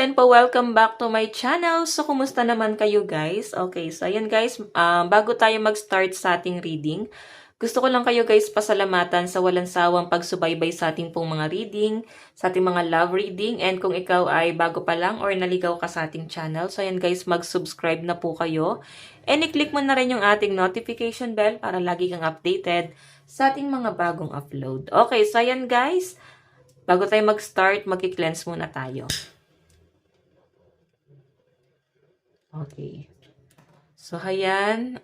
and po, welcome back to my channel. So, kumusta naman kayo guys? Okay, so ayan guys, bago tayo mag-start sa ating reading, gusto ko lang kayo guys pasalamatan sa walang sawang pagsubaybay sa ating pong mga reading, sa ating mga love reading, and kung ikaw ay bago pa lang or naligaw ka sa ating channel, so ayan guys, mag-subscribe na po kayo. And i-click mo na rin yung ating notification bell para lagi kang updated sa ating mga bagong upload. Okay, so ayan guys, bago tayo mag-start, mag-cleanse muna tayo. Okay. So, ayan.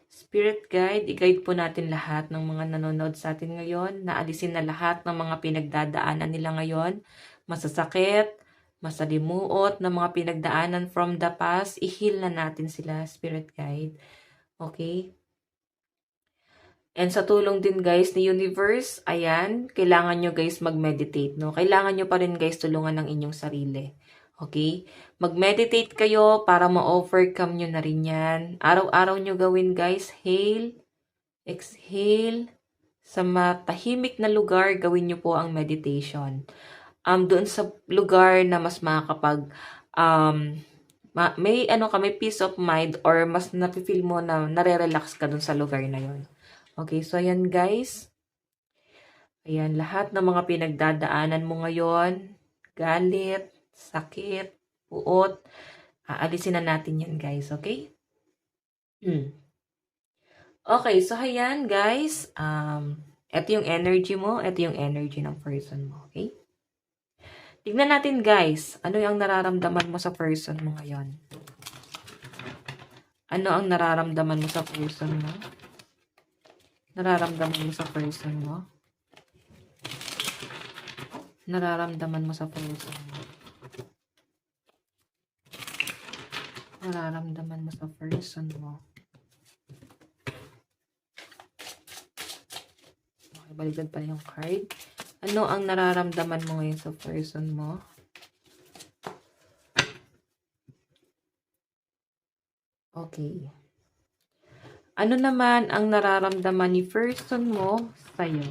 Spirit guide, i-guide po natin lahat ng mga nanonood sa atin ngayon. Naalisin na lahat ng mga pinagdadaanan nila ngayon. Masasakit, masalimuot na mga pinagdaanan from the past. I-heal na natin sila, Spirit guide. Okay? And sa tulong din guys ni Universe, ayan, kailangan nyo guys mag-meditate, no? Kailangan nyo pa rin guys tulungan ng inyong sarili. Okay? Mag-meditate kayo para ma-overcome nyo na rin yan. Araw-araw nyo gawin guys. Hail, exhale. Sa matahimik na lugar, gawin nyo po ang meditation. Doon sa lugar na mas makakapag, may peace of mind or mas napifeel mo na nare-relax ka doon sa lugar na yon. Okay, so ayan guys. Ayan, lahat ng mga pinagdadaanan mo ngayon, galit, sakit, puot, aalisin na natin yan guys, okay? Okay, so ayan guys, ito yung energy mo, ito yung energy ng person mo, okay? Tignan natin guys, ano yung nararamdaman mo sa person mo ngayon? Ano ang nararamdaman mo sa person mo? Nararamdaman mo sa person mo? Nararamdaman mo sa person mo? Nararamdaman mo sa person mo? Okay, baliktad pa yung card. Ano ang nararamdaman mo ngayon sa person mo? Okay. Ano naman ang nararamdaman ni person mo sa'yo?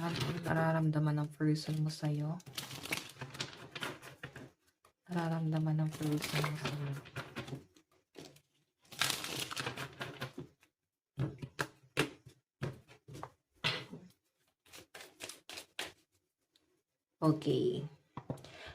Ano ang nararamdaman ng person mo sa'yo? Nararamdaman ng person mo sa'yo. Okay.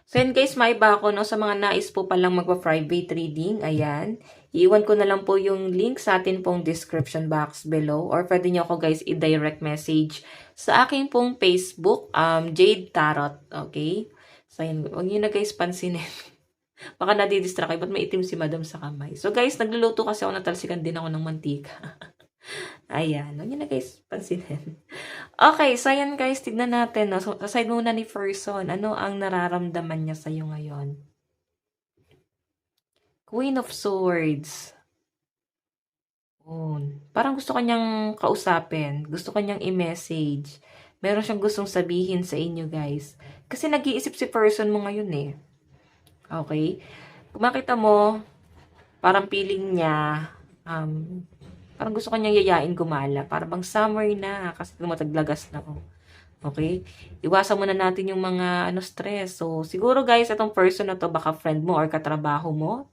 So, yun guys, may iba ako, no? Sa mga nais po palang magpa-private reading, ayan. Iiwan ko na lang po yung link sa atin pong description box below. Or pwede nyo ako guys i-direct message sa aking pong Facebook, Jade Tarot. Okay? So, yun. Huwag nyo na guys pansinin. Baka nadidistract kayo. Ba't may itim si madam sa kamay? So, guys, nagluluto kasi ako, natalsikan din ako ng mantika. Ayan. Huwag nyo na guys pansinin. Okay, so ayan guys, tignan natin. No? So, aside muna ni person, ano ang nararamdaman niya sa'yo ngayon? Queen of Swords. Parang gusto kanyang kausapin. Gusto kanyang i-message. Meron siyang gustong sabihin sa inyo guys. Kasi nag-iisip si person mo ngayon eh. Okay? Kung makita mo, parang feeling niya, parang gusto kanyang yayain gumala. Parang bang summer na, kasi tumataglagas na ako. Okay? Iwasan muna natin yung mga stress. So, siguro guys, itong person na to, baka friend mo or katrabaho mo.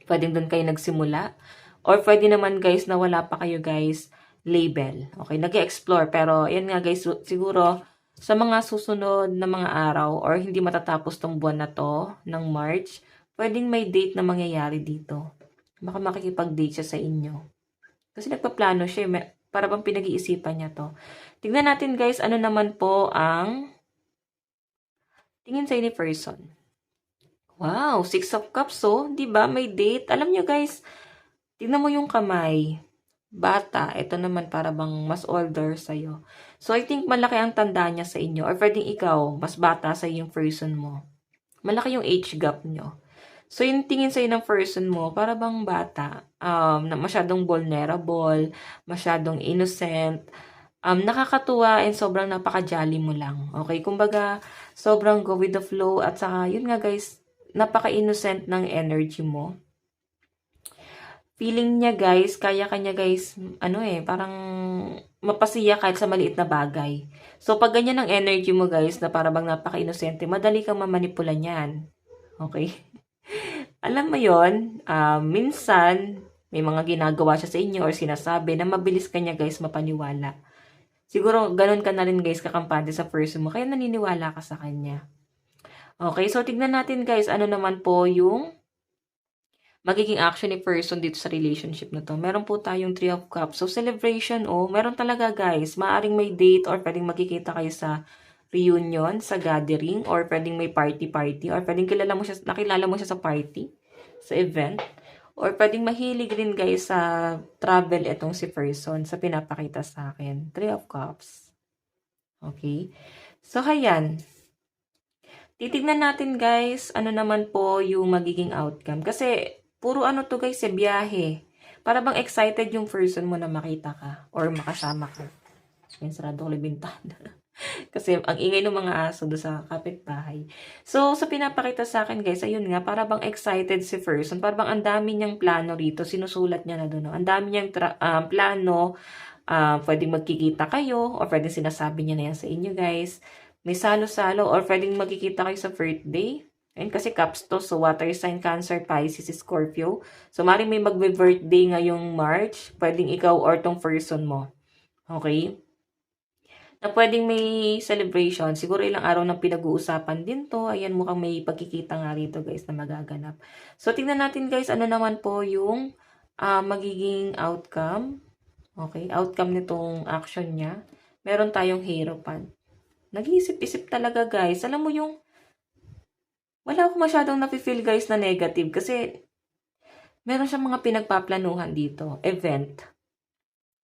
Pwedeng doon kayo nagsimula. Or pwede naman guys na wala pa kayo guys label. Okay? Nag-explore. Pero, yan nga guys, siguro sa mga susunod na mga araw or hindi matatapos tong buwan na to ng March, pwedeng may date na mangyayari dito. Baka makikipag-date siya sa inyo. Kasi nagpaplano siya, para bang pinag-iisipan niya to. Tingnan natin guys, ano naman po ang tingin sa ni person. Wow, 6 of Cups, oh. Diba? May date. Alam nyo guys, tingnan mo yung kamay. Bata. Ito naman para bang mas older sa'yo. So, I think malaki ang tanda niya sa inyo. Or pwedeng ikaw, mas bata sa yung person mo. Malaki yung age gap nyo. So, yung tingin sa'yo ng person mo, para bang bata, na masyadong vulnerable, masyadong innocent, nakakatuwa and sobrang napaka-jolly mo lang. Okay? Kumbaga, sobrang go with the flow at saka, yun nga guys, napaka-innocent ng energy mo. Feeling niya guys, kaya kanya guys, parang mapasiya kahit sa maliit na bagay. So, pag ganyan ang energy mo guys, na para bang napaka-inosente, madali kang mamanipula niyan. Okay? Alam mo yon, minsan, may mga ginagawa siya sa inyo or sinasabi na mabilis kanya guys mapaniwala. Siguro, ganun ka na rin guys kakampante sa person mo, kaya naniniwala ka sa kanya. Okay, so tignan natin guys, ano naman po yung magiging action ni person dito sa relationship na to. Meron po tayong 3 of Cups. So, celebration, meron talaga guys. Maaring may date or pwedeng magkikita kayo sa reunion, sa gathering, or pwedeng may party-party, or pwedeng nakilala mo siya sa party, sa event, or pwedeng mahilig rin guys sa travel itong si person sa pinapakita sa akin. 3 of Cups. Okay? So, hayan. Titignan natin guys, ano naman po yung magiging outcome. Kasi, puro ano to guys, biyahe. Para bang excited yung person mo na makita ka or makasama ka. Yan, sarado ko libintana. Kasi, ang ingay ng mga aso doon sa kapitbahay. So, sa pinapakita sa akin guys, ayun nga, para bang excited si person. Para bang ang dami niyang plano rito. Sinusulat niya na doon. No? Ang dami niyang plano. Pwedeng magkikita kayo or pwedeng sinasabi niya na yan sa inyo guys. May salo-salo or pwedeng magkikita kayo sa birthday. Ayun, kasi Cups to. So, water sign, Cancer, Pisces, Scorpio. So, maring may magbe-birthday ngayong March. Pwedeng ikaw or tong person mo. Okay? Na pwedeng may celebration. Siguro ilang araw nang pinag-uusapan din to. Ayan, mukhang may pagkikita nga rito guys na magaganap. So, tingnan natin guys, ano naman po yung magiging outcome. Okay, outcome nitong action niya. Meron tayong Hierophant. Nag-iisip-isip talaga guys. Alam mo yung, wala akong masyadong nafe-feel guys na negative kasi meron siyang mga pinagpaplanuhan dito. Event.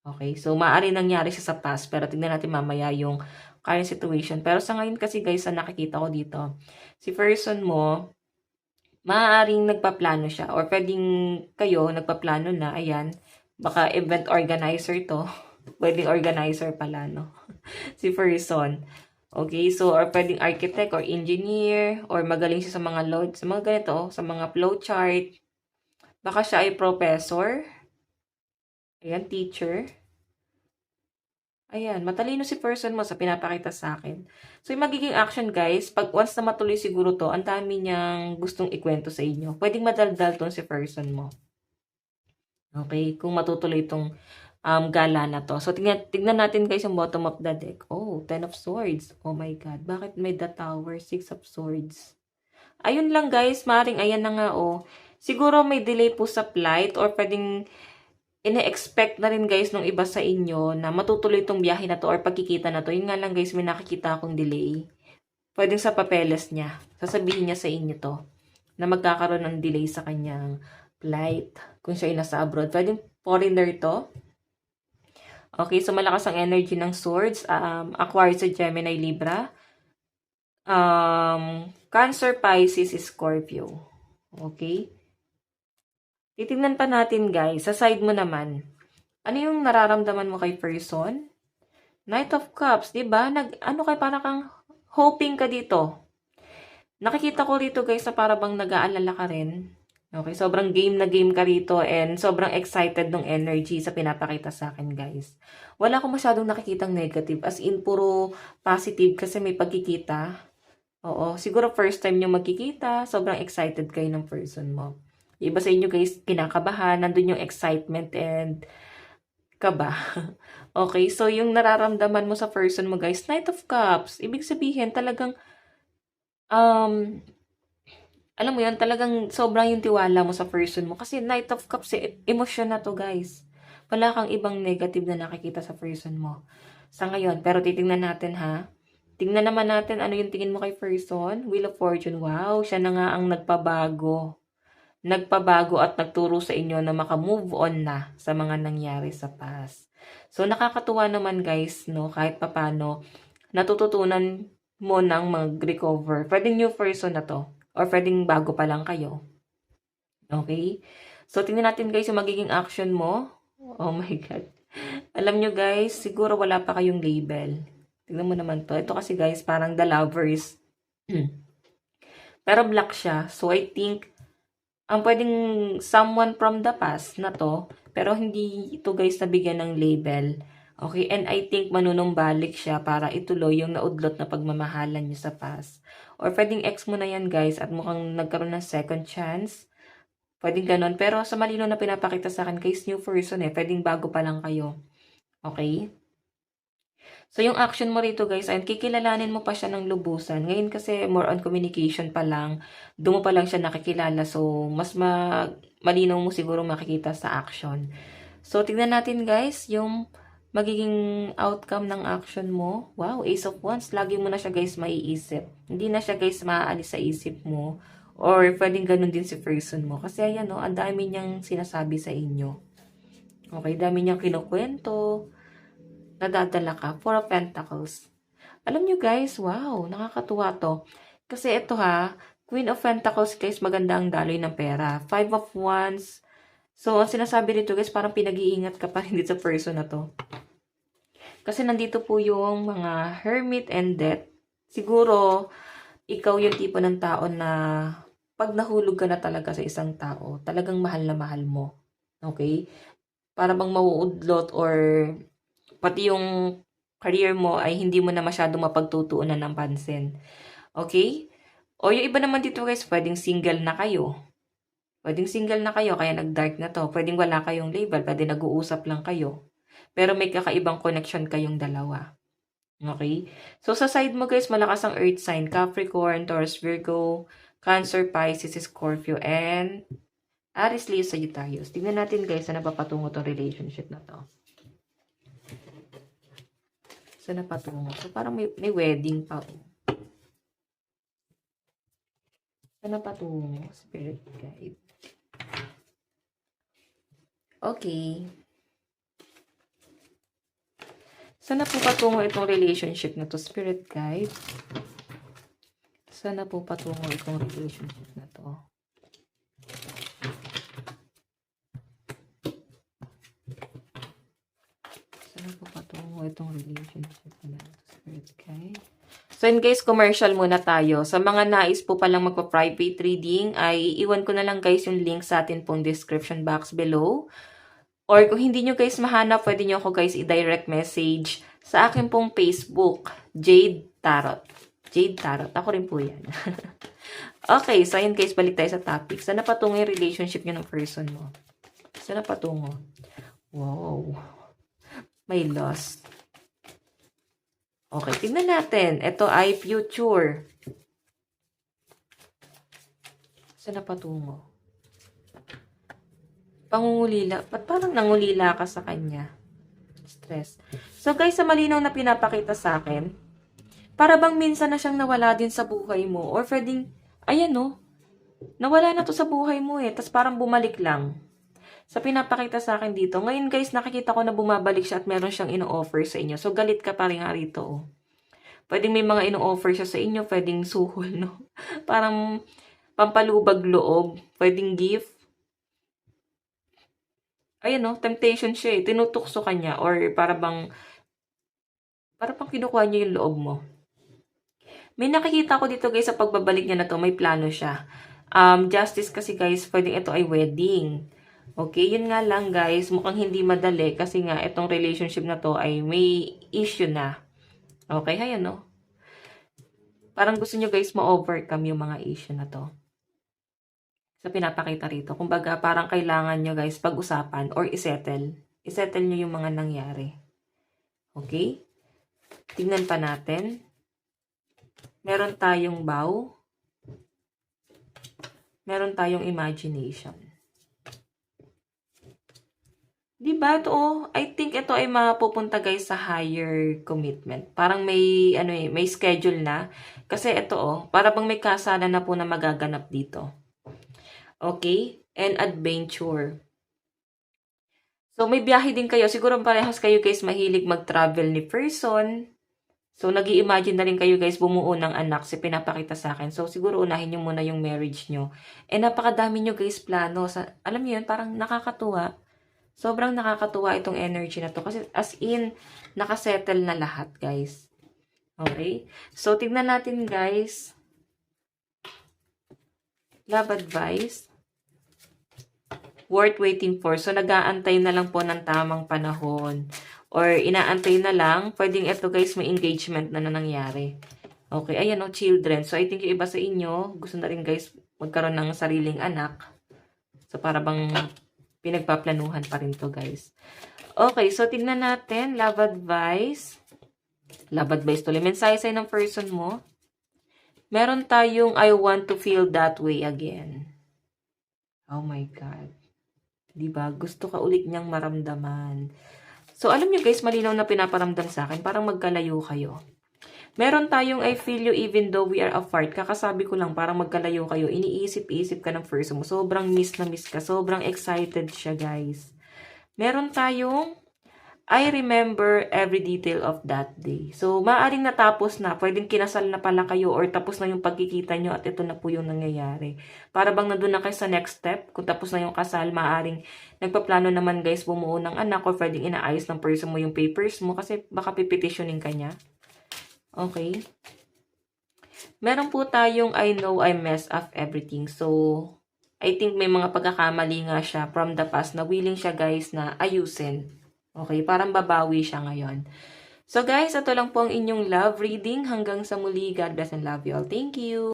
Okay, so maaari nangyari siya sa past pero tignan natin mamaya yung current situation. Pero sa ngayon kasi guys, ang nakikita ko dito, si person mo, maaaring nagpaplano siya or pwedeng kayo nagpaplano na, ayan, baka event organizer to. Pwedeng organizer pala, no? Si person. Okay, so or pwedeng architect or engineer or magaling siya sa mga load, sa mga ganito, sa mga flowchart. Baka siya ay professor. Ayan, teacher. Ayan, matalino si person mo sa pinapakita sa akin. So, yung magiging action guys, pag once na matuloy siguro to, ang dami niyang gustong ikwento sa inyo. Pwedeng madaldal tong si person mo. Okay, kung matutuloy itong gala na to. So, tignan natin guys yung bottom of the deck. Oh, 10 of Swords. Oh my God. Bakit may the Tower? 6 of Swords. Ayun lang guys. Maring ayan na nga oh. Siguro may delay po sa flight or pwedeng ine-expect na rin guys nung iba sa inyo na matutuloy itong biyahe na to or pagkikita na to. Yun nga lang guys, may nakikita akong delay. Pwedeng sa papeles niya. Sasabihin niya sa inyo to na magkakaroon ng delay sa kanyang flight. Kung siya ay nasa abroad. Pwedeng foreigner to. Okay, so malakas ang energy ng Swords. Aquarius, Gemini, Libra. Cancer, Pisces, Scorpio. Okay. Titignan pa natin guys, sa side mo naman, ano yung nararamdaman mo kay person? Knight of Cups, di ba? Ano kay para kang hoping ka dito. Nakikita ko rito guys na para bang nag-aalala ka rin. Okay, sobrang game na game ka rito and sobrang excited ng energy sa pinapakita sa akin guys. Wala akong masyadong nakikitang negative as in puro positive kasi may pagkikita. Oo, siguro first time nyo magkikita, sobrang excited kayo ng person mo. Iba sa inyo guys, kinakabahan, nandun yung excitement and kaba. Okay, so yung nararamdaman mo sa person mo guys, Knight of Cups, ibig sabihin talagang, alam mo yan, talagang sobrang yung tiwala mo sa person mo. Kasi Knight of Cups, emosyon na to guys. Wala kang ibang negative na nakikita sa person mo. Sa ngayon, pero titingnan natin ha. Tingnan naman natin ano yung tingin mo kay person. Wheel of Fortune, wow, siya na nga ang nagpabago. Nagpabago at nagturo sa inyo na maka-move on na sa mga nangyari sa past. So, nakakatuwa naman guys, no, kahit papano, natututunan mo nang mag-recover. Pwedeng new person na to. Or pwedeng bago pa lang kayo. Okay? So, tingnan natin guys yung magiging action mo. Oh my God. Alam nyo guys, siguro wala pa kayong label. Tingnan mo naman to. Ito kasi guys, parang the lovers. Pero black siya. So, I think, ang pwedeng someone from the past na to, pero hindi ito guys nabigyan ng label. Okay, and I think manunumbalik siya para ituloy yung naudlot na pagmamahalan niyo sa past. Or pwedeng ex mo na yan guys at mukhang nagkaroon ng second chance. Pwedeng ganon. Pero sa malino na pinapakita sa akin, case new person pwedeng bago pa lang kayo. Okay? So, yung action mo rito guys, ay kikilalanin mo pa siya ng lubusan. Ngayon kasi more on communication pa lang, doon mo pa lang siya nakikilala. So, mas malinaw mo siguro makikita sa action. So, tingnan natin guys, yung magiging outcome ng action mo. Wow, Ace of Wands. Lagi mo na siya guys maiisip. Hindi na siya guys maaalis sa isip mo. Or pwedeng ganun din si person mo. Kasi ayan no, ang dami niyang sinasabi sa inyo. Okay, dami niyang kinukwento. Nadadala ka. Four of Pentacles. Alam nyo guys, wow, nakakatuwa to. Kasi ito Queen of Pentacles guys, maganda ang daloy ng pera. Five of Wands. So, ang sinasabi dito guys, parang pinag-iingat ka pa rin dito sa person na to. Kasi nandito po yung mga Hermit and Death. Siguro, ikaw yung tipo ng tao na pag nahulog ka na talaga sa isang tao, talagang mahal na mahal mo. Okay? Para bang mauudlot or pati yung career mo ay hindi mo na masyadong mapagtutuunan ng pansin. Okay? O yung iba naman dito guys, pwedeng single na kayo. Pwedeng single na kayo, kaya nag-dark na to. Pwedeng wala kayong label, pwede nag-uusap lang kayo. Pero may kakaibang connection kayong dalawa. Okay? So, sa side mo guys, malakas ang earth sign. Capricorn, Taurus, Virgo, Cancer, Pisces, Scorpio, and Aries, Leo, Sagittarius. Tingnan natin guys, saan napapatungo tong relationship na to. Saan napatungo? So, parang may wedding pa. Saan napatungo? Spirit guide. Okay. Saan na po patungo itong relationship na to, Spirit Guide? Saan na po patungo itong relationship na to? Saan na po patungo itong relationship na to, Spirit Guide? So, in case commercial muna tayo. Sa mga nais po palang magpa-private reading, ay iwan ko na lang guys yung link sa atin pong description box below. Or kung hindi nyo guys mahanap, pwede nyo ako guys i-direct message sa akin pong Facebook, Jade Tarot. Jade Tarot. Ako rin po yan. Okay, so ayun guys, balik tayo sa topic. Saan napatungo yung relationship nyo ng person mo? Saan napatungo? Wow. May loss. Okay, tingnan natin. Ito ay future. Saan napatungo? Pangungulila. Ba't parang nangulila ka sa kanya? Stress. So guys, sa malinaw na pinapakita sa akin, para bang minsan na siyang nawala din sa buhay mo. Or pwedeng, ayan no, nawala na to sa buhay mo tas parang bumalik lang. Sa pinapakita sa akin dito, ngayon guys, nakikita ko na bumabalik siya at meron siyang ino-offer sa inyo. So galit ka pa rin nga rito. Pwedeng may mga ino-offer siya sa inyo, pwedeng suhol, no? Parang pampalubag loob, pwedeng gift. Ayan no, temptation siya tinutukso ka niya or para bang kinukuha niya yung loob mo. May nakikita ko dito guys sa pagbabalik niya na to, may plano siya. Justice kasi guys, pwedeng ito ay wedding. Okay, yun nga lang guys, mukhang hindi madali kasi nga itong relationship na to ay may issue na. Okay, ayan no. Parang gusto nyo guys ma-overcome yung mga issue na to. Sa pinapakita rito. Kumbaga, parang kailangan nyo guys pag-usapan or isettle. Isettle nyo yung mga nangyari. Okay? Tingnan pa natin. Meron tayong bow. Meron tayong imagination. Diba? Ito, I think ito ay mapupunta guys sa higher commitment. Parang may, may schedule na. Kasi ito, para bang may kasana na po na magaganap dito. Okay? And adventure. So, may biyahe din kayo. Siguro parehas kayo guys mahilig mag-travel ni person. So, nag-i-imagine na rin kayo guys bumuo ng anak si pinapakita sa akin. So, siguro unahin nyo muna yung marriage nyo. And napakadami nyo guys plano. Alam nyo yun, parang nakakatuwa. Sobrang nakakatuwa itong energy na to. Kasi as in, nakasettle na lahat guys. Okay? So, tignan natin guys. Love advice. Worth waiting for. So, nag-aantay na lang po ng tamang panahon. or inaantay na lang, pwedeng ito guys, may engagement na nangyari. Okay, ayan o, children. So, I think yung iba sa inyo, gusto na rin guys magkaroon ng sariling anak. So, para bang pinagpaplanuhan pa rin to guys. Okay, so tignan natin, love advice. Love advice tuloy. Mensahe sa'yo ng person mo. Meron tayong I want to feel that way again. Oh my God. Diba? Gusto ka ulit niyang maramdaman. So, alam niyo guys, malinaw na pinaparamdam sa akin. Parang magkalayo kayo. Meron tayong I feel you even though we are apart. Kakasabi ko lang, parang magkalayo kayo. Iniisip-isip ka ng person mo. Sobrang miss na miss ka. Sobrang excited siya, guys. Meron tayong I remember every detail of that day. So, maaaring natapos na. Pwedeng kinasal na pala kayo or tapos na yung pagkikita nyo at ito na po yung nangyayari. Para bang nandun na kayo sa next step. Kung tapos na yung kasal, maaaring nagpaplano naman guys bumuo ng anak or pwedeng inaayos ng person mo yung papers mo kasi baka pipetitioning ka niya. Okay. Meron po tayong I know I messed up everything. So, I think may mga pagkakamali nga siya from the past na willing siya guys na ayusin. Okay, parang babawi siya ngayon. So guys, ito lang po ang inyong love reading. Hanggang sa muli, God bless and love you all. Thank you!